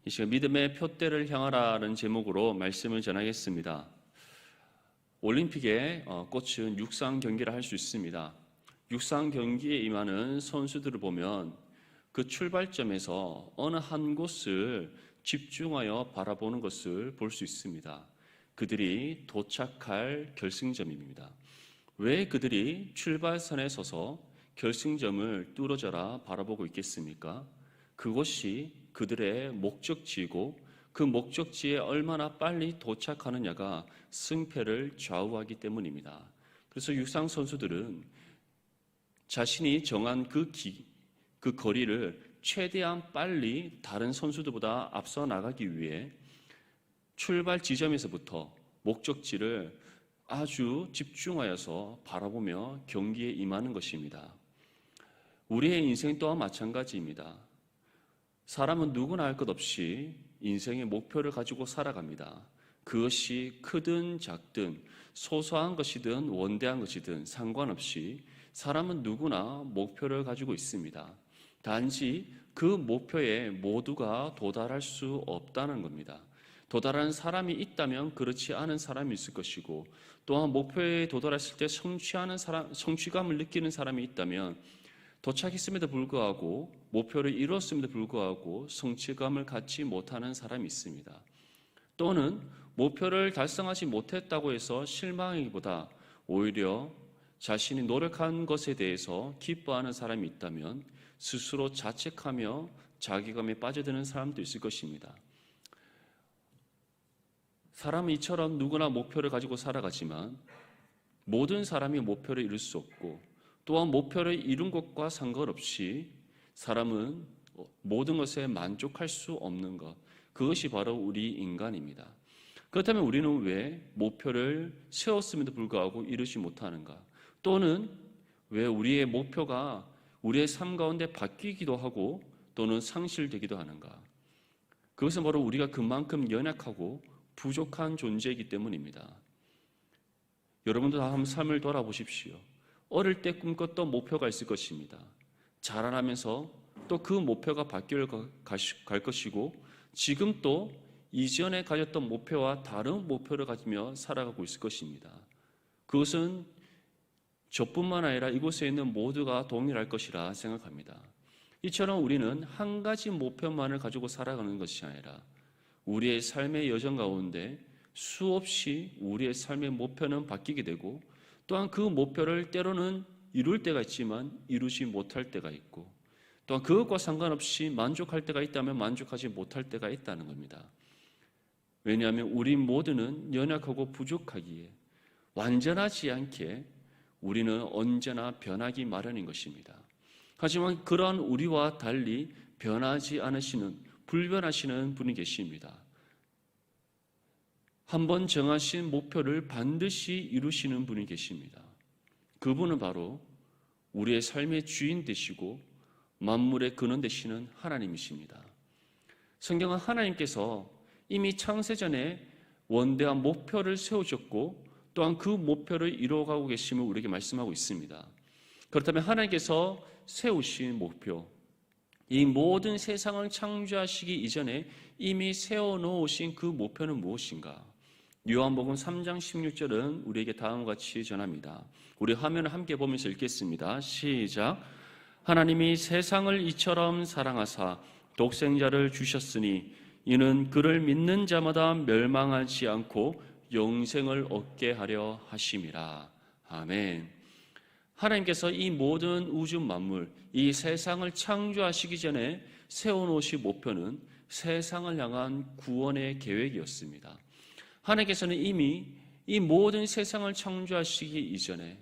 이 시간 믿음의 표대를 향하라는 제목으로 말씀을 전하겠습니다. 올림픽의 꽃은 육상 경기를 할 수 있습니다. 육상 경기에 임하는 선수들을 보면 그 출발점에서 어느 한 곳을 집중하여 바라보는 것을 볼 수 있습니다. 그들이 도착할 결승점입니다. 왜 그들이 출발선에 서서 결승점을 뚫어져라 바라보고 있겠습니까? 그것이 그들의 목적지이고 그 목적지에 얼마나 빨리 도착하느냐가 승패를 좌우하기 때문입니다. 그래서 육상 선수들은 자신이 정한 그 거리를 최대한 빨리 다른 선수들보다 앞서 나가기 위해 출발 지점에서부터 목적지를 아주 집중하여서 바라보며 경기에 임하는 것입니다. 우리의 인생 또한 마찬가지입니다. 사람은 누구나 할 것 없이 인생의 목표를 가지고 살아갑니다. 그것이 크든 작든 소소한 것이든 원대한 것이든 상관없이 사람은 누구나 목표를 가지고 있습니다. 단지 그 목표에 모두가 도달할 수 없다는 겁니다. 도달하는 사람이 있다면 그렇지 않은 사람이 있을 것이고, 또한 목표에 도달했을 때 성취감을 느끼는 사람이 있다면 도착했음에도 불구하고 목표를 이루었음에도 불구하고 성취감을 갖지 못하는 사람이 있습니다. 또는 목표를 달성하지 못했다고 해서 실망하기보다 오히려 자신이 노력한 것에 대해서 기뻐하는 사람이 있다면 스스로 자책하며 자괴감에 빠져드는 사람도 있을 것입니다. 사람은 이처럼 누구나 목표를 가지고 살아가지만 모든 사람이 목표를 이룰 수 없고, 또한 목표를 이룬 것과 상관없이 사람은 모든 것에 만족할 수 없는 것, 그것이 바로 우리 인간입니다. 그렇다면 우리는 왜 목표를 세웠음에도 불구하고 이루지 못하는가? 또는 왜 우리의 목표가 우리의 삶 가운데 바뀌기도 하고 또는 상실되기도 하는가? 그것은 바로 우리가 그만큼 연약하고 부족한 존재이기 때문입니다. 여러분도 다 한번 삶을 돌아보십시오. 어릴 때 꿈꿨던 목표가 있을 것입니다. 자라나면서 또 그 목표가 바뀌어 갈 것이고, 지금 또 이전에 가졌던 목표와 다른 목표를 가지며 살아가고 있을 것입니다. 그것은 저뿐만 아니라 이곳에 있는 모두가 동일할 것이라 생각합니다. 이처럼 우리는 한 가지 목표만을 가지고 살아가는 것이 아니라 우리의 삶의 여정 가운데 수없이 우리의 삶의 목표는 바뀌게 되고, 또한 그 목표를 때로는 이룰 때가 있지만 이루지 못할 때가 있고, 또한 그것과 상관없이 만족할 때가 있다면 만족하지 못할 때가 있다는 겁니다. 왜냐하면 우리 모두는 연약하고 부족하기에 완전하지 않게 우리는 언제나 변하기 마련인 것입니다. 하지만 그러한 우리와 달리 변하지 않으시는, 불변하시는 분이 계십니다. 한번 정하신 목표를 반드시 이루시는 분이 계십니다. 그분은 바로 우리의 삶의 주인 되시고 만물의 근원 되시는 하나님이십니다. 성경은 하나님께서 이미 창세전에 원대한 목표를 세우셨고 또한 그 목표를 이루어가고 계심을 우리에게 말씀하고 있습니다. 그렇다면 하나님께서 세우신 목표, 이 모든 세상을 창조하시기 이전에 이미 세워놓으신 그 목표는 무엇인가? 요한복음 3장 16절은 우리에게 다음과 같이 전합니다. 우리 화면을 함께 보면서 읽겠습니다. 시작. 하나님이 세상을 이처럼 사랑하사 독생자를 주셨으니 이는 그를 믿는 자마다 멸망하지 않고 영생을 얻게 하려 하심이라. 아멘. 하나님께서 이 모든 우주 만물, 이 세상을 창조하시기 전에 세워놓으신 목표는 세상을 향한 구원의 계획이었습니다. 하나님께서는 이미 이 모든 세상을 창조하시기 이전에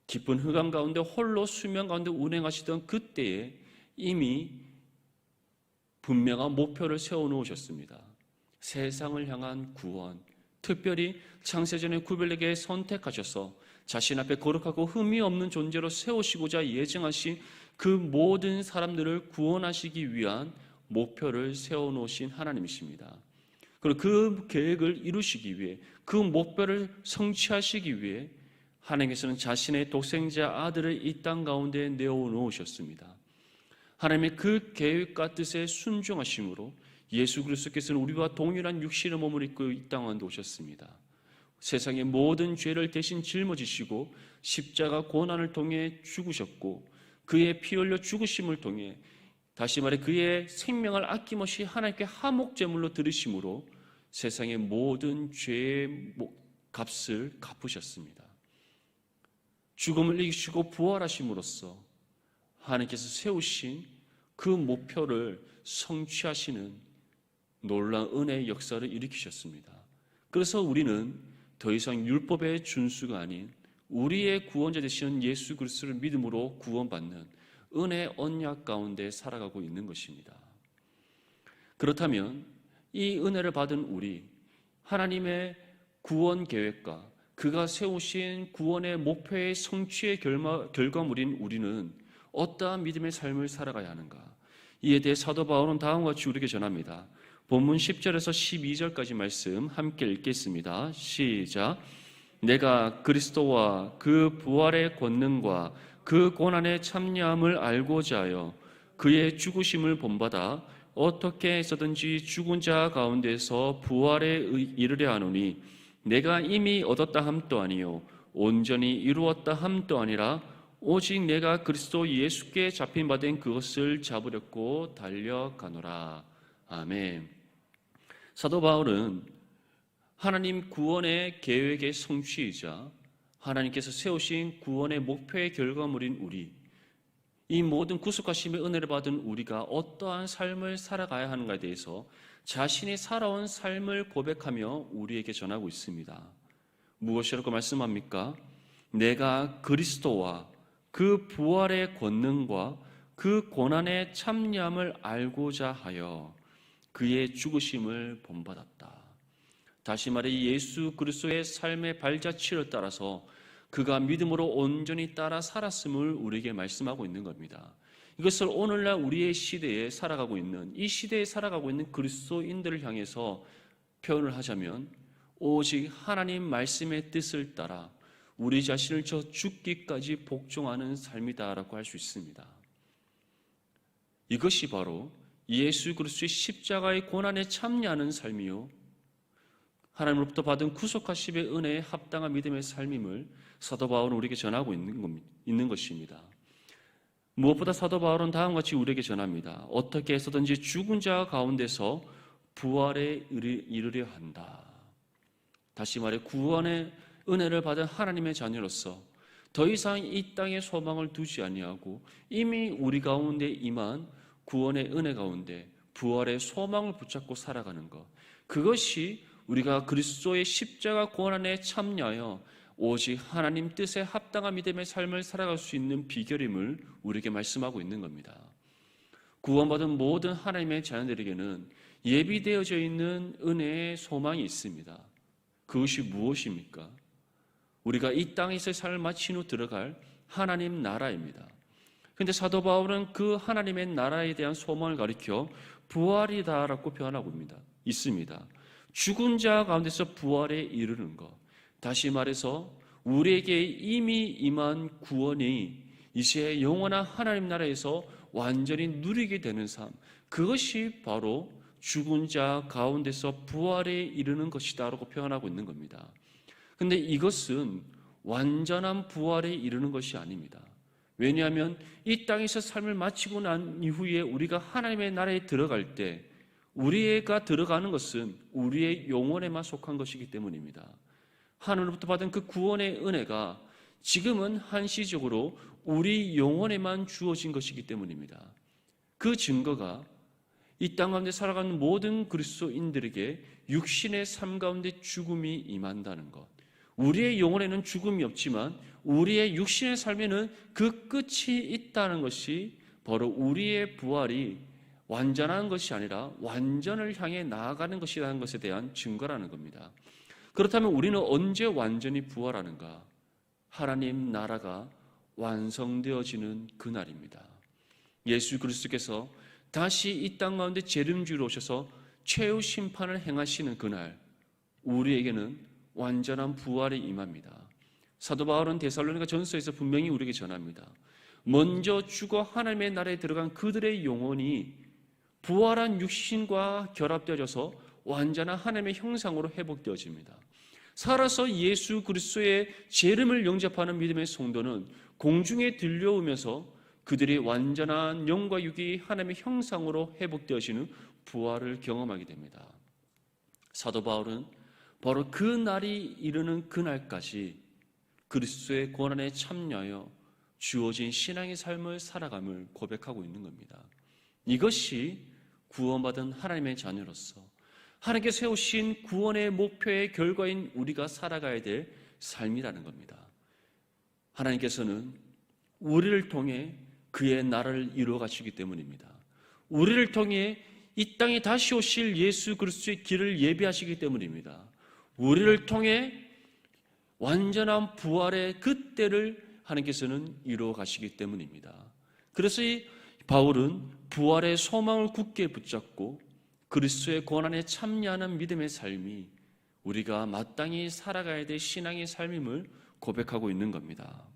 깊은 흑암 가운데 홀로 수면 가운데 운행하시던 그때에 이미 분명한 목표를 세워놓으셨습니다. 세상을 향한 구원, 특별히 창세전에 구별되게 선택하셔서 자신 앞에 거룩하고 흠이 없는 존재로 세우시고자 예정하신 그 모든 사람들을 구원하시기 위한 목표를 세워놓으신 하나님이십니다. 그리고 그 계획을 이루시기 위해, 그 목표를 성취하시기 위해 하나님께서는 자신의 독생자 아들을 이 땅 가운데 내어놓으셨습니다. 하나님의 그 계획과 뜻에 순종하심으로 예수 그리스도께서는 우리와 동일한 육신의 몸을 입고 이 땅 가운데 오셨습니다. 세상의 모든 죄를 대신 짊어지시고 십자가 고난을 통해 죽으셨고 그의 피 흘려 죽으심을 통해 다시 말해 그의 생명을 아낌없이 하나님께 화목제물로 드리심으로 세상의 모든 죄의 값을 갚으셨습니다. 죽음을 이기시고 부활하심으로써 하나님께서 세우신 그 목표를 성취하시는 놀라운 은혜의 역사를 일으키셨습니다. 그래서 우리는 더 이상 율법의 준수가 아닌 우리의 구원자 되시는 예수 그리스도를 믿음으로 구원받는 은혜의 언약 가운데 살아가고 있는 것입니다. 그렇다면 이 은혜를 받은 우리, 하나님의 구원 계획과 그가 세우신 구원의 목표의 성취의 결과물인 우리는 어떠한 믿음의 삶을 살아가야 하는가? 이에 대해 사도 바울은 다음과 같이 우리에게 전합니다. 본문 10절에서 12절까지 말씀 함께 읽겠습니다. 시작. 내가 그리스도와 그 부활의 권능과 그 고난의 참여함을 알고자 하여 그의 죽으심을 본받아 어떻게 해서든지 죽은 자 가운데서 부활에 이르려 하노니 내가 이미 얻었다 함도 아니요 온전히 이루었다 함도 아니라 오직 내가 그리스도 예수께 잡힌 바 된 그것을 잡으려고 달려가노라. 아멘. 사도 바울은 하나님 구원의 계획의 성취이자 하나님께서 세우신 구원의 목표의 결과물인 우리, 이 모든 구속하심의 은혜를 받은 우리가 어떠한 삶을 살아가야 하는가에 대해서 자신이 살아온 삶을 고백하며 우리에게 전하고 있습니다. 무엇이라고 말씀합니까? 내가 그리스도와 그 부활의 권능과 그 고난의 참여함을 알고자 하여 그의 죽으심을 본받았다. 다시 말해 예수 그리스도의 삶의 발자취를 따라서 그가 믿음으로 온전히 따라 살았음을 우리에게 말씀하고 있는 겁니다. 이것을 오늘날 우리의 시대에 살아가고 있는, 이 시대에 살아가고 있는 그리스도인들을 향해서 표현을 하자면 오직 하나님 말씀의 뜻을 따라 우리 자신을 저 죽기까지 복종하는 삶이다라고 할 수 있습니다. 이것이 바로 예수 그리스도의 십자가의 고난에 참여하는 삶이요 하나님으로부터 받은 구속하심의 은혜에 합당한 믿음의 삶임을 사도 바울은 우리에게 전하고 있는 것입니다. 무엇보다 사도 바울은 다음과 같이 우리에게 전합니다. 어떻게 해서든지 죽은 자 가운데서 부활에 이르려 한다. 다시 말해 구원의 은혜를 받은 하나님의 자녀로서 더 이상 이 땅에 소망을 두지 아니하고 이미 우리 가운데 임한 구원의 은혜 가운데 부활의 소망을 붙잡고 살아가는 것, 그것이 우리가 그리스도의 십자가 고난에 참여하여 오직 하나님 뜻에 합당한 믿음의 삶을 살아갈 수 있는 비결임을 우리에게 말씀하고 있는 겁니다. 구원받은 모든 하나님의 자녀들에게는 예비되어져 있는 은혜의 소망이 있습니다. 그것이 무엇입니까? 우리가 이 땅에서 삶을 마친 후 들어갈 하나님 나라입니다. 그런데 사도 바울은 그 하나님의 나라에 대한 소망을 가리켜 부활이다라고 표현하고 있습니다. 죽은 자 가운데서 부활에 이르는 것, 다시 말해서 우리에게 이미 임한 구원이 이제 영원한 하나님 나라에서 완전히 누리게 되는 삶, 그것이 바로 죽은 자 가운데서 부활에 이르는 것이다 라고 표현하고 있는 겁니다. 그런데 이것은 완전한 부활에 이르는 것이 아닙니다. 왜냐하면 이 땅에서 삶을 마치고 난 이후에 우리가 하나님의 나라에 들어갈 때 우리가 들어가는 것은 우리의 영혼에만 속한 것이기 때문입니다. 하늘로부터 받은 그 구원의 은혜가 지금은 한시적으로 우리 영혼에만 주어진 것이기 때문입니다. 그 증거가 이 땅 가운데 살아가는 모든 그리스도인들에게 육신의 삶 가운데 죽음이 임한다는 것, 우리의 영혼에는 죽음이 없지만 우리의 육신의 삶에는 그 끝이 있다는 것이 바로 우리의 부활이 완전한 것이 아니라 완전을 향해 나아가는 것이라는 것에 대한 증거라는 겁니다. 그렇다면 우리는 언제 완전히 부활하는가? 하나님 나라가 완성되어지는 그날입니다. 예수 그리스도께서 다시 이 땅 가운데 재림주로 오셔서 최후 심판을 행하시는 그날, 우리에게는 완전한 부활이 임합니다. 사도 바울은 데살로니가 전서에서 분명히 우리에게 전합니다. 먼저 죽어 하나님의 나라에 들어간 그들의 영혼이 부활한 육신과 결합되어져서 완전한 하나님의 형상으로 회복되어집니다. 살아서 예수 그리스도의 재림을 영접하는 믿음의 성도는 공중에 들려오면서 그들이 완전한 영과 육이 하나님의 형상으로 회복되어지는 부활을 경험하게 됩니다. 사도 바울은 바로 그 날이 이르는 그날까지 그리스도의 고난에 참여하여 주어진 신앙의 삶을 살아감을 고백하고 있는 겁니다. 이것이 구원받은 하나님의 자녀로서 하나님께서 세우신 구원의 목표의 결과인 우리가 살아가야 될 삶이라는 겁니다. 하나님께서는 우리를 통해 그의 나라를 이루어 가시기 때문입니다. 우리를 통해 이 땅에 다시 오실 예수 그리스도의 길을 예비하시기 때문입니다. 우리를 통해 완전한 부활의 그때를 하나님께서는 이루어 가시기 때문입니다. 그래서 이 바울은 부활의 소망을 굳게 붙잡고 그리스도의 고난에 참여하는 믿음의 삶이 우리가 마땅히 살아가야 될 신앙의 삶임을 고백하고 있는 겁니다.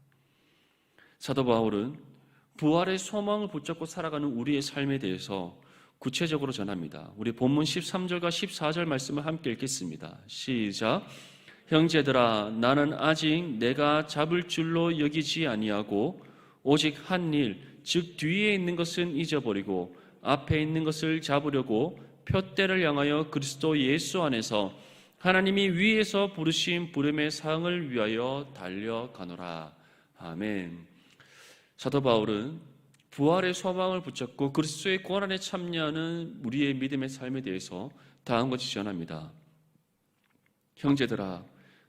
사도 바울은 부활의 소망을 붙잡고 살아가는 우리의 삶에 대해서 구체적으로 전합니다. 우리 본문 13절과 14절 말씀을 함께 읽겠습니다. 시작. 형제들아, 나는 아직 내가 잡을 줄로 여기지 아니하고 오직 한 일, 즉 뒤에 있는 것은 잊어버리고 앞에 있는 것을 잡으려고 표대를 향하여 그리스도 예수 안에서 하나님이 위에서 부르신 부름의 상을 위하여 달려가노라. 아멘. 사도 바울은 부활의 소망을 붙잡고 그리스도의 고난에 참여하는 우리의 믿음의 삶에 대해서 다음과 같이 전합니다. 형제들아,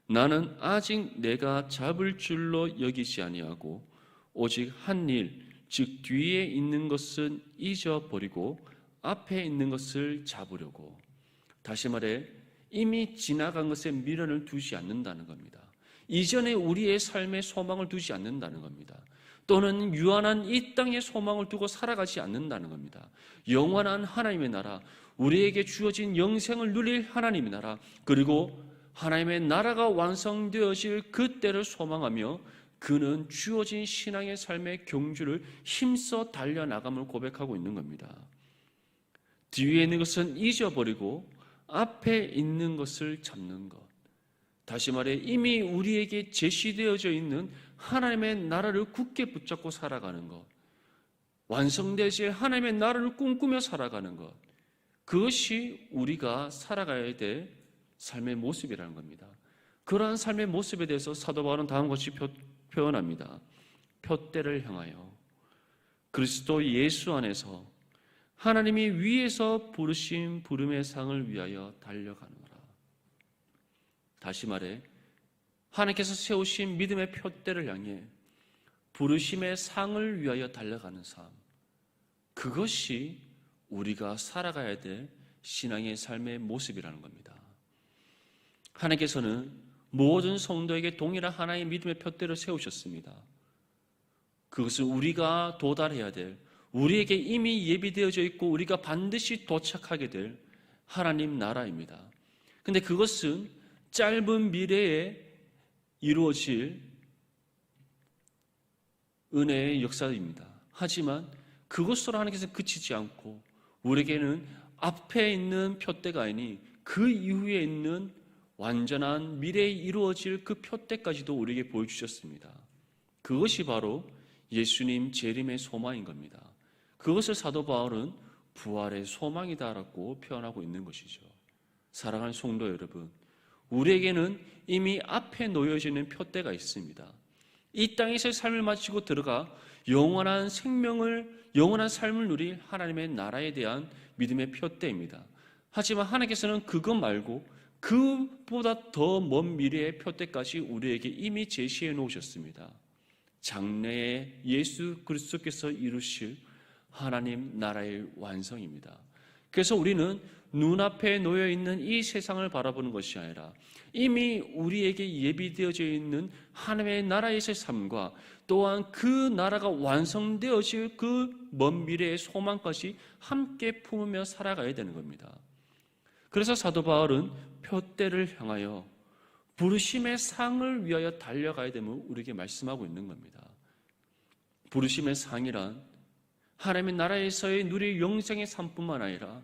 나는 아직 내가 잡을 줄로 여기지 아니하고 오직 한 일, 즉 뒤에 있는 것은 잊어버리고 앞에 있는 것을 잡으려고. 다시 말해 이미 지나간 것에 미련을 두지 않는다는 겁니다. 이전에 우리의 삶에 소망을 두지 않는다는 겁니다. 또는 유한한 이 땅의 소망을 두고 살아가지 않는다는 겁니다. 영원한 하나님의 나라, 우리에게 주어진 영생을 누릴 하나님의 나라, 그리고 하나님의 나라가 완성되어질 그때를 소망하며 그는 주어진 신앙의 삶의 경주를 힘써 달려나감을 고백하고 있는 겁니다. 뒤에 있는 것은 잊어버리고 앞에 있는 것을 잡는 것. 다시 말해 이미 우리에게 제시되어져 있는 하나님의 나라를 굳게 붙잡고 살아가는 것, 완성되실 하나님의 나라를 꿈꾸며 살아가는 것, 그것이 우리가 살아가야 될 삶의 모습이라는 겁니다. 그러한 삶의 모습에 대해서 사도 바울은 다음과 같이 표현합니다. 표대를 향하여 그리스도 예수 안에서 하나님이 위에서 부르신 부름의 상을 위하여 달려가노라. 다시 말해 하나님께서 세우신 믿음의 표대를 향해 부르심의 상을 위하여 달려가는 삶, 그것이 우리가 살아가야 될 신앙의 삶의 모습이라는 겁니다. 하나님께서는 모든 성도에게 동일한 하나의 믿음의 표대를 세우셨습니다. 그것은 우리가 도달해야 될, 우리에게 이미 예비되어져 있고 우리가 반드시 도착하게 될 하나님 나라입니다. 그런데 그것은 짧은 미래에 이루어질 은혜의 역사입니다. 하지만 그것으로 하나님께서 그치지 않고 우리에게는 앞에 있는 표대가 아니니 그 이후에 있는 완전한 미래에 이루어질 그 표대까지도 우리에게 보여주셨습니다. 그것이 바로 예수님 재림의 소망인 겁니다. 그것을 사도 바울은 부활의 소망이다라고 표현하고 있는 것이죠. 사랑하는 성도 여러분, 우리에게는 이미 앞에 놓여져 있는 표대가 있습니다. 이 땅에서의 삶을 마치고 들어가 영원한 생명을, 영원한 삶을 누릴 하나님의 나라에 대한 믿음의 표대입니다. 하지만 하나님께서는 그것 말고 그보다 더 먼 미래의 표대까지 우리에게 이미 제시해 놓으셨습니다. 장래에 예수 그리스도께서 이루실 하나님 나라의 완성입니다. 그래서 우리는 눈앞에 놓여 있는 이 세상을 바라보는 것이 아니라 이미 우리에게 예비되어져 있는 하나님의 나라에서의 삶과 또한 그 나라가 완성되어질 그 먼 미래의 소망까지 함께 품으며 살아가야 되는 겁니다. 그래서 사도 바울은 표대를 향하여 부르심의 상을 위하여 달려가야 됨을 우리에게 말씀하고 있는 겁니다. 부르심의 상이란 하나님의 나라에서의 누릴 영생의 삶뿐만 아니라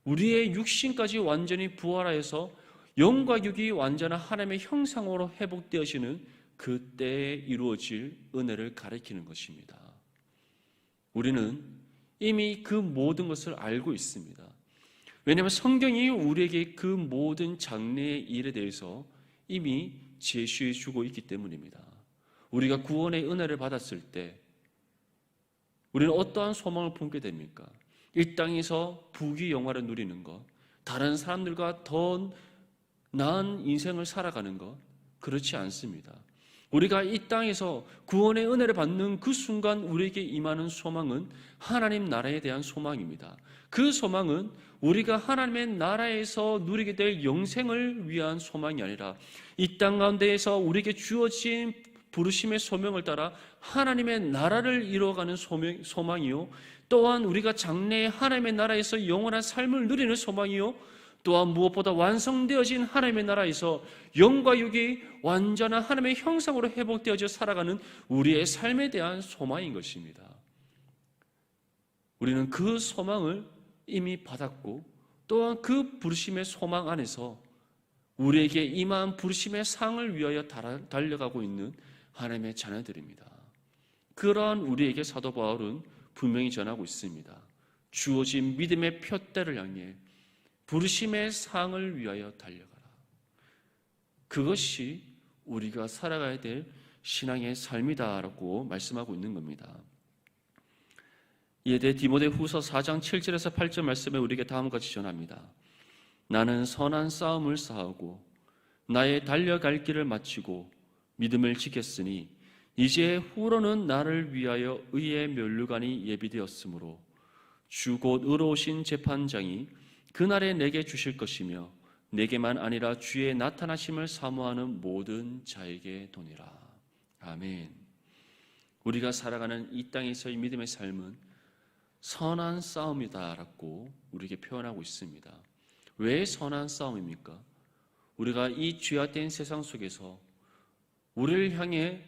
우리의 육신까지 완전히 부활하여서 영과 육이 완전한 하나님의 형상으로 회복되어지는 그때에 이루어질 은혜를 가리키는 것입니다. 우리는 이미 그 모든 것을 알고 있습니다. 왜냐하면 성경이 우리에게 그 모든 장래의 일에 대해서 이미 제시해 주고 있기 때문입니다. 우리가 구원의 은혜를 받았을 때 우리는 어떠한 소망을 품게 됩니까? 이 땅에서 부귀 영화를 누리는 것, 다른 사람들과 더 나은 인생을 살아가는 것, 그렇지 않습니다. 우리가 이 땅에서 구원의 은혜를 받는 그 순간 우리에게 임하는 소망은 하나님 나라에 대한 소망입니다. 그 소망은 우리가 하나님의 나라에서 누리게 될 영생을 위한 소망이 아니라 이 땅 가운데에서 우리에게 주어진 부르심의 소명을 따라 하나님의 나라를 이루어가는 소망이요, 또한 우리가 장래에 하나님의 나라에서 영원한 삶을 누리는 소망이요, 또한 무엇보다 완성되어진 하나님의 나라에서 영과 육이 완전한 하나님의 형상으로 회복되어져 살아가는 우리의 삶에 대한 소망인 것입니다. 우리는 그 소망을 이미 받았고 또한 그 부르심의 소망 안에서 우리에게 임한 부르심의 상을 위하여 달려가고 있는 하나님의 자녀들입니다. 그러한 우리에게 사도 바울은 분명히 전하고 있습니다. 주어진 믿음의 표대를 향해 부르심의 상을 위하여 달려가라. 그것이 우리가 살아가야 될 신앙의 삶이다라고 말씀하고 있는 겁니다. 이에 대해 디모데후서 4장 7절에서 8절 말씀에 우리에게 다음과 같이 전합니다. 나는 선한 싸움을 싸우고 나의 달려갈 길을 마치고 믿음을 지켰으니 이제 후로는 나를 위하여 의의 면류관이 예비되었으므로 주 곧 의로우신 재판장이 그날에 내게 주실 것이며 내게만 아니라 주의 나타나심을 사모하는 모든 자에게 도니라. 아멘. 우리가 살아가는 이 땅에서의 믿음의 삶은 선한 싸움이다라고 우리에게 표현하고 있습니다. 왜 선한 싸움입니까? 우리가 이 죄악된 세상 속에서 우리를 향해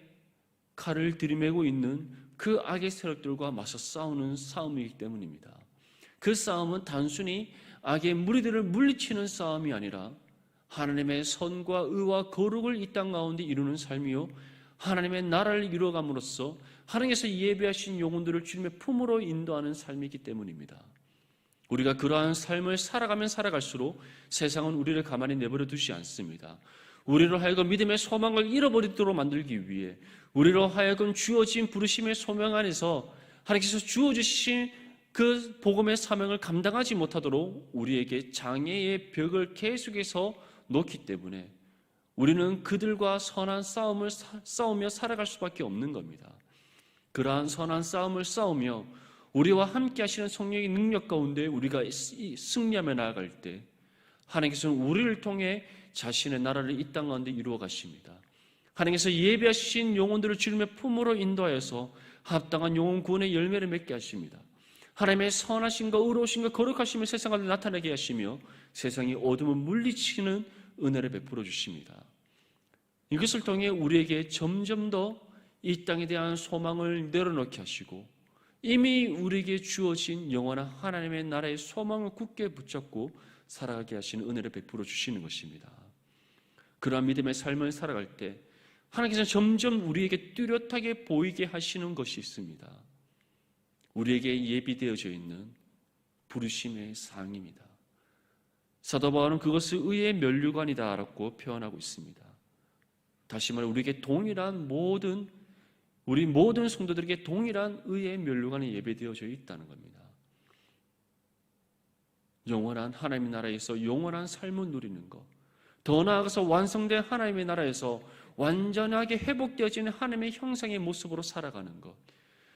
칼을 들이매고 있는 그 악의 세력들과 맞서 싸우는 싸움이기 때문입니다. 그 싸움은 단순히 악의 무리들을 물리치는 싸움이 아니라 하나님의 선과 의와 거룩을 이 땅 가운데 이루는 삶이요, 하나님의 나라를 이루어감으로써 하나님께서 예비하신 영혼들을 주님의 품으로 인도하는 삶이기 때문입니다. 우리가 그러한 삶을 살아가면 살아갈수록 세상은 우리를 가만히 내버려 두지 않습니다. 우리로 하여금 믿음의 소망을 잃어버리도록 만들기 위해 우리로 하여금 주어진 부르심의 소명 안에서 하나님께서 주어주신 그 복음의 사명을 감당하지 못하도록 우리에게 장애의 벽을 계속해서 놓기 때문에 우리는 그들과 선한 싸움을 싸우며 살아갈 수밖에 없는 겁니다. 그러한 선한 싸움을 싸우며 우리와 함께 하시는 성령의 능력 가운데 우리가 승리하며 나아갈 때 하나님께서는 우리를 통해 자신의 나라를 이 땅 가운데 이루어 가십니다. 하나님께서 예비하신 영혼들을 주님의 품으로 인도하여서 합당한 영혼 구원의 열매를 맺게 하십니다. 하나님의 선하심과 의로우심과 거룩하심을 세상 가운데 나타나게 하시며 세상이 어둠을 물리치는 은혜를 베풀어 주십니다. 이것을 통해 우리에게 점점 더 이 땅에 대한 소망을 내려놓게 하시고 이미 우리에게 주어진 영원한 하나님의 나라의 소망을 굳게 붙잡고 살아가게 하시는 은혜를 베풀어 주시는 것입니다. 그러한 믿음의 삶을 살아갈 때 하나님께서 점점 우리에게 뚜렷하게 보이게 하시는 것이 있습니다. 우리에게 예비되어져 있는 부르심의 상입니다. 사도 바울은 그것을 의의 면류관이다라고 표현하고 있습니다. 다시 말해 우리에게 우리 모든 성도들에게 동일한 의의 면류관이 예배되어져 있다는 겁니다. 영원한 하나님의 나라에서 영원한 삶을 누리는 것, 더 나아가서 완성된 하나님의 나라에서 완전하게 회복되어지는 하나님의 형상의 모습으로 살아가는 것,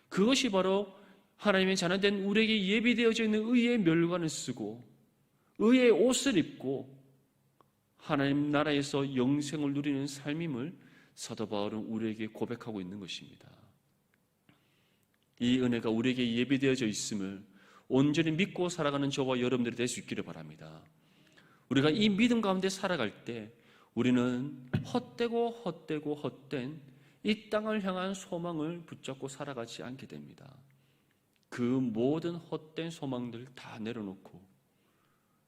그것이 바로 하나님의 자녀된 우리에게 예비되어져 있는 의의 면류관을 쓰고 의의 옷을 입고 하나님 나라에서 영생을 누리는 삶임을 사도 바울은 우리에게 고백하고 있는 것입니다. 이 은혜가 우리에게 예비되어져 있음을 온전히 믿고 살아가는 저와 여러분들이 될 수 있기를 바랍니다. 우리가 이 믿음 가운데 살아갈 때 우리는 헛된 이 땅을 향한 소망을 붙잡고 살아가지 않게 됩니다. 그 모든 헛된 소망들 다 내려놓고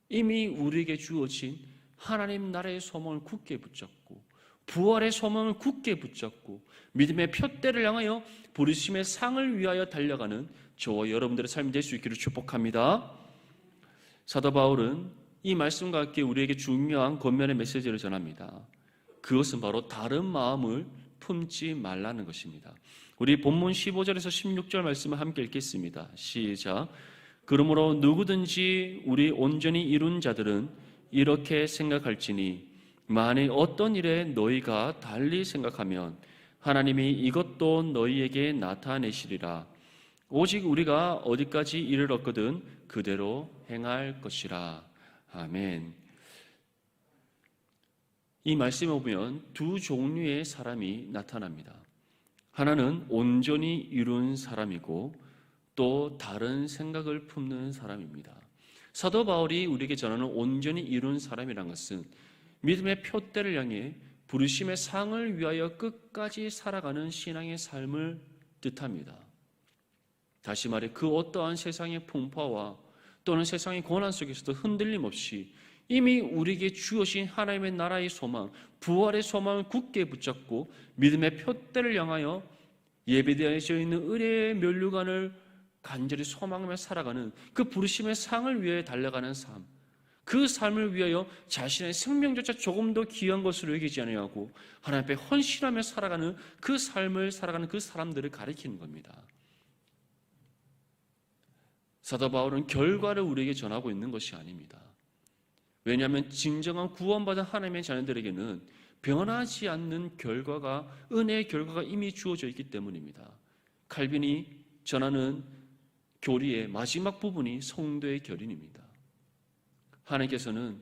이미 우리에게 주어진 하나님 나라의 소망을 굳게 붙잡고 부활의 소망을 굳게 붙잡고 믿음의 푯대를 향하여 부르심의 상을 위하여 달려가는 저와 여러분들의 삶이 될 수 있기를 축복합니다. 사도 바울은 이 말씀과 함께 우리에게 중요한 권면의 메시지를 전합니다. 그것은 바로 다른 마음을 품지 말라는 것입니다. 우리 본문 15절에서 16절 말씀을 함께 읽겠습니다. 시작. 그러므로 누구든지 우리 온전히 이룬 자들은 이렇게 생각할지니 만일 어떤 일에 너희가 달리 생각하면 하나님이 이것도 너희에게 나타내시리라. 오직 우리가 어디까지 이르렀거든 그대로 행할 것이라. 아멘. 이 말씀에 보면 두 종류의 사람이 나타납니다. 하나는 온전히 이룬 사람이고 또 다른 생각을 품는 사람입니다. 사도 바울이 우리에게 전하는 온전히 이룬 사람이란 것은 믿음의 푯대를 향해 부르심의 상을 위하여 끝까지 살아가는 신앙의 삶을 뜻합니다. 다시 말해 그 어떠한 세상의 풍파와 또는 세상의 고난 속에서도 흔들림 없이 이미 우리에게 주어진 하나님의 나라의 소망, 부활의 소망을 굳게 붙잡고 믿음의 푯대를 향하여 예배되어져 있는 의뢰의 면류관을 간절히 소망하며 살아가는 그 부르심의 상을 위해 달려가는 삶, 그 삶을 위하여 자신의 생명조차 조금 더 귀한 것으로 여기지 아니하고 하나님 앞에 헌신하며 살아가는 그 삶을 살아가는 그 사람들을 가리키는 겁니다. 사도 바울은 결과를 우리에게 전하고 있는 것이 아닙니다. 왜냐하면 진정한 구원받은 하나님의 자녀들에게는 변하지 않는 결과가, 은혜의 결과가 이미 주어져 있기 때문입니다. 칼빈이 전하는 교리의 마지막 부분이 성도의 결인입니다. 하나님께서는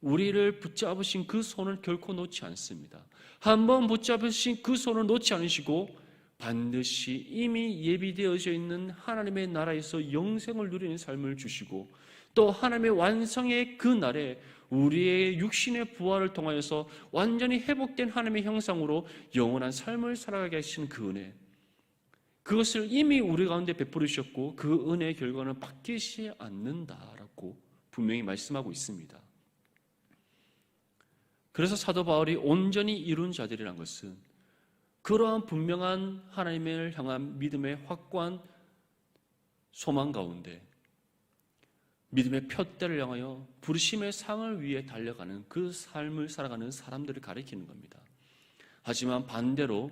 우리를 붙잡으신 그 손을 결코 놓지 않습니다. 한번 붙잡으신 그 손을 놓지 않으시고 반드시 이미 예비되어져 있는 하나님의 나라에서 영생을 누리는 삶을 주시고 또 하나님의 완성의 그 날에 우리의 육신의 부활을 통하여서 완전히 회복된 하나님의 형상으로 영원한 삶을 살아가게 하신 그 은혜, 그것을 이미 우리 가운데 베풀으셨고 그 은혜의 결과는 바뀌지 않는다라고 분명히 말씀하고 있습니다. 그래서 사도 바울이 온전히 이룬 자들이란 것은 그러한 분명한 하나님을 향한 믿음의 확고한 소망 가운데 믿음의 푯대를 향하여 부르심의 상을 위해 달려가는 그 삶을 살아가는 사람들을 가리키는 겁니다. 하지만 반대로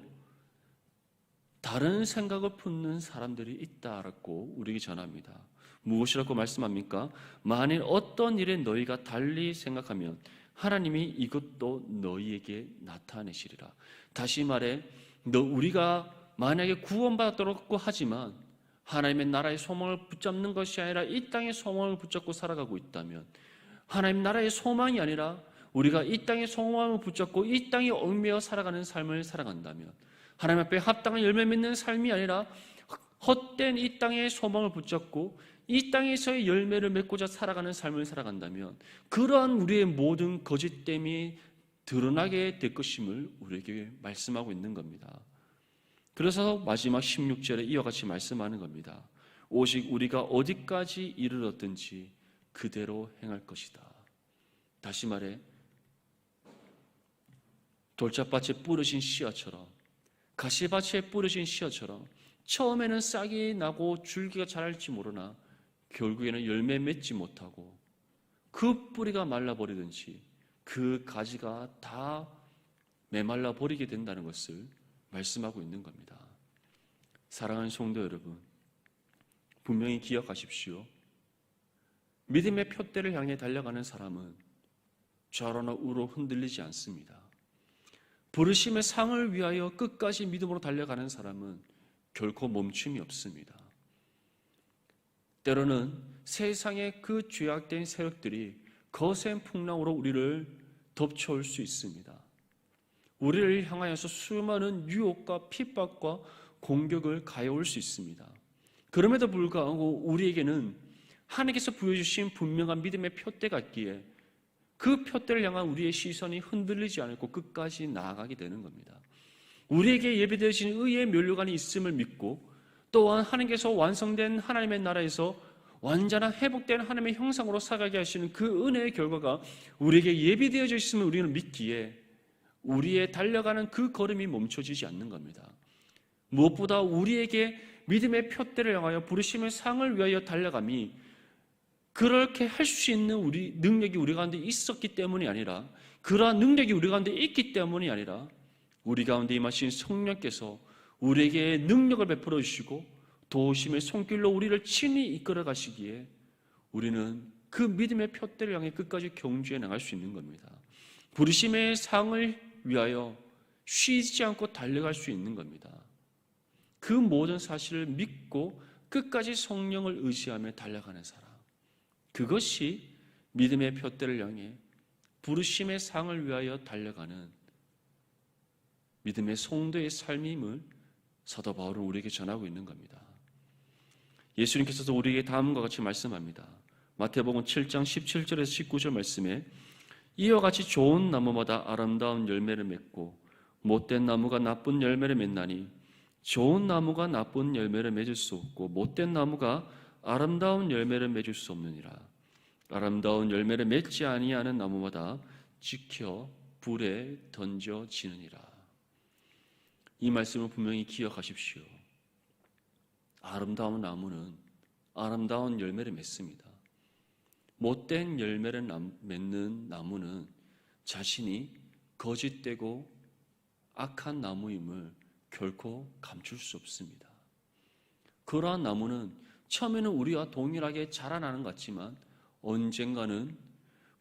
다른 생각을 품는 사람들이 있다라고 우리에게 전합니다. 무엇이라고 말씀합니까? 만일 어떤 일에 너희가 달리 생각하면 하나님이 이것도 너희에게 나타내시리라. 다시 말해 우리가 만약에 구원받았다고 하지만 하나님의 나라의 소망을 붙잡는 것이 아니라 이 땅의 소망을 붙잡고 살아가고 있다면, 하나님 나라의 소망이 아니라 우리가 이 땅의 소망을 붙잡고 이 땅에 얽매여 살아가는 삶을 살아간다면, 하나님 앞에 합당한 열매 맺는 삶이 아니라 헛된 이 땅의 소망을 붙잡고 이 땅에서의 열매를 맺고자 살아가는 삶을 살아간다면 그러한 우리의 모든 거짓됨이 드러나게 될 것임을 우리에게 말씀하고 있는 겁니다. 그래서 마지막 16절에 이와 같이 말씀하는 겁니다. 오직 우리가 어디까지 이르렀든지 그대로 행할 것이다. 다시 말해 돌짝밭에 뿌려진 씨앗처럼, 가시밭에 뿌려진 씨앗처럼 처음에는 싹이 나고 줄기가 자랄지 모르나 결국에는 열매 맺지 못하고 그 뿌리가 말라버리든지 그 가지가 다 메말라 버리게 된다는 것을 말씀하고 있는 겁니다. 사랑하는 성도 여러분, 분명히 기억하십시오. 믿음의 푯대를 향해 달려가는 사람은 좌로나 우로 흔들리지 않습니다. 부르심의 상을 위하여 끝까지 믿음으로 달려가는 사람은 결코 멈춤이 없습니다. 때로는 세상의 그 죄악된 세력들이 거센 풍랑으로 우리를 덮쳐올 수 있습니다. 우리를 향하여서 수많은 유혹과 핍박과 공격을 가해올 수 있습니다. 그럼에도 불구하고 우리에게는 하나님께서 부여주신 분명한 믿음의 푯대가 있기에 그 푯대를 향한 우리의 시선이 흔들리지 않고 끝까지 나아가게 되는 겁니다. 우리에게 예비되어진 의의 면류관이 있음을 믿고 또한 하나님께서 완성된 하나님의 나라에서 완전한 회복된 하나님의 형상으로 살아가게 하시는 그 은혜의 결과가 우리에게 예비되어져 있음을 우리는 믿기에 우리의 달려가는 그 걸음이 멈춰지지 않는 겁니다. 무엇보다 우리에게 믿음의 표대를 향하여 부르심의 상을 위하여 달려감이 그렇게 할 수 있는 우리 능력이 우리 가운데 있었기 때문이 아니라, 그러한 능력이 우리 가운데 있기 때문이 아니라 우리 가운데 임하신 성령께서 우리에게 능력을 베풀어 주시고 도우심의 손길로 우리를 친히 이끌어 가시기에 우리는 그 믿음의 표대를 향해 끝까지 경주해 나갈 수 있는 겁니다. 부르심의 상을 위하여 쉬지 않고 달려갈 수 있는 겁니다. 그 모든 사실을 믿고 끝까지 성령을 의지하며 달려가는 사람, 그것이 믿음의 표대를 향해 부르심의 상을 위하여 달려가는 믿음의 성도의 삶임을 사도 바울은 우리에게 전하고 있는 겁니다. 예수님께서도 우리에게 다음과 같이 말씀합니다. 마태복음 7장 17절에서 19절 말씀에 이와 같이 좋은 나무마다 아름다운 열매를 맺고 못된 나무가 나쁜 열매를 맺나니 좋은 나무가 나쁜 열매를 맺을 수 없고 못된 나무가 아름다운 열매를 맺을 수 없느니라. 아름다운 열매를 맺지 아니하는 나무마다 지켜 불에 던져지느니라. 이 말씀을 분명히 기억하십시오. 아름다운 나무는 아름다운 열매를 맺습니다. 못된 열매를 맺는 나무는 자신이 거짓되고 악한 나무임을 결코 감출 수 없습니다. 그러한 나무는 처음에는 우리와 동일하게 자라나는 것 같지만 언젠가는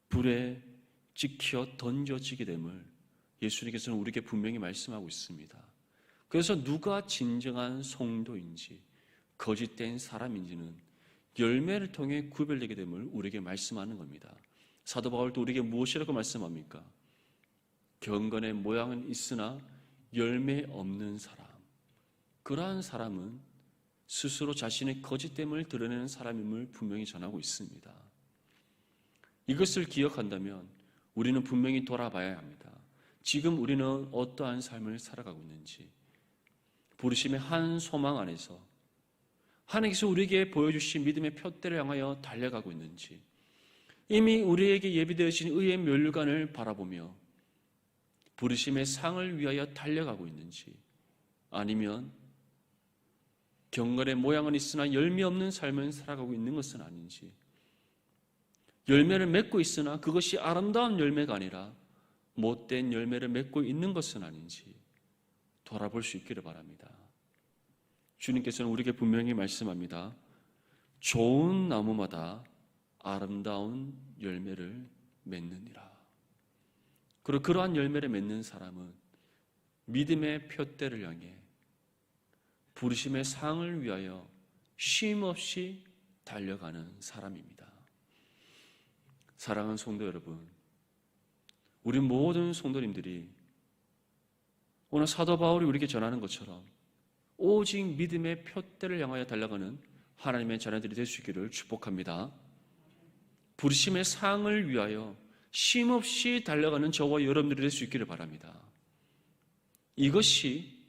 불에 지켜 던져지게 됨을 예수님께서는 우리에게 분명히 말씀하고 있습니다. 그래서 누가 진정한 성도인지 거짓된 사람인지는 열매를 통해 구별되게 됨을 우리에게 말씀하는 겁니다. 사도 바울도 우리에게 무엇이라고 말씀합니까? 경건의 모양은 있으나 열매 없는 사람, 그러한 사람은 스스로 자신의 거짓됨을 드러내는 사람임을 분명히 전하고 있습니다. 이것을 기억한다면 우리는 분명히 돌아봐야 합니다. 지금 우리는 어떠한 삶을 살아가고 있는지, 부르심의 한 소망 안에서 하나님께서 우리에게 보여주신 믿음의 표대를 향하여 달려가고 있는지, 이미 우리에게 예비되어진 의의 면류관을 바라보며 부르심의 상을 위하여 달려가고 있는지, 아니면 경건의 모양은 있으나 열매 없는 삶을 살아가고 있는 것은 아닌지, 열매를 맺고 있으나 그것이 아름다운 열매가 아니라 못된 열매를 맺고 있는 것은 아닌지 돌아볼 수 있기를 바랍니다. 주님께서는 우리에게 분명히 말씀합니다. 좋은 나무마다 아름다운 열매를 맺느니라. 그리고 그러한 열매를 맺는 사람은 믿음의 표대를 향해 부르심의 상을 위하여 쉼없이 달려가는 사람입니다. 사랑하는 성도 여러분, 우리 모든 성도님들이 오늘 사도 바울이 우리에게 전하는 것처럼 오직 믿음의 표대를 향하여 달려가는 하나님의 자녀들이 될 수 있기를 축복합니다. 부르심의 상을 위하여 쉼없이 달려가는 저와 여러분들이 될 수 있기를 바랍니다. 이것이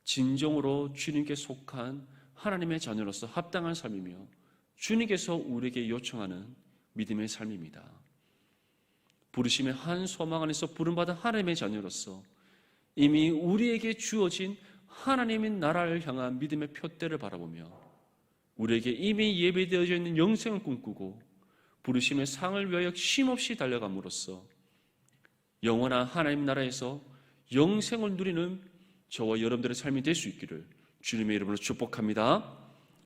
진정으로 주님께 속한 하나님의 자녀로서 합당한 삶이며 주님께서 우리에게 요청하는 믿음의 삶입니다. 부르심의 한 소망 안에서 부름받은 하나님의 자녀로서 이미 우리에게 주어진 하나님의 나라를 향한 믿음의 표대를 바라보며 우리에게 이미 예배되어져 있는 영생을 꿈꾸고 부르심의 상을 위하여 쉼없이 달려감으로써 영원한 하나님 나라에서 영생을 누리는 저와 여러분들의 삶이 될 수 있기를 주님의 이름으로 축복합니다.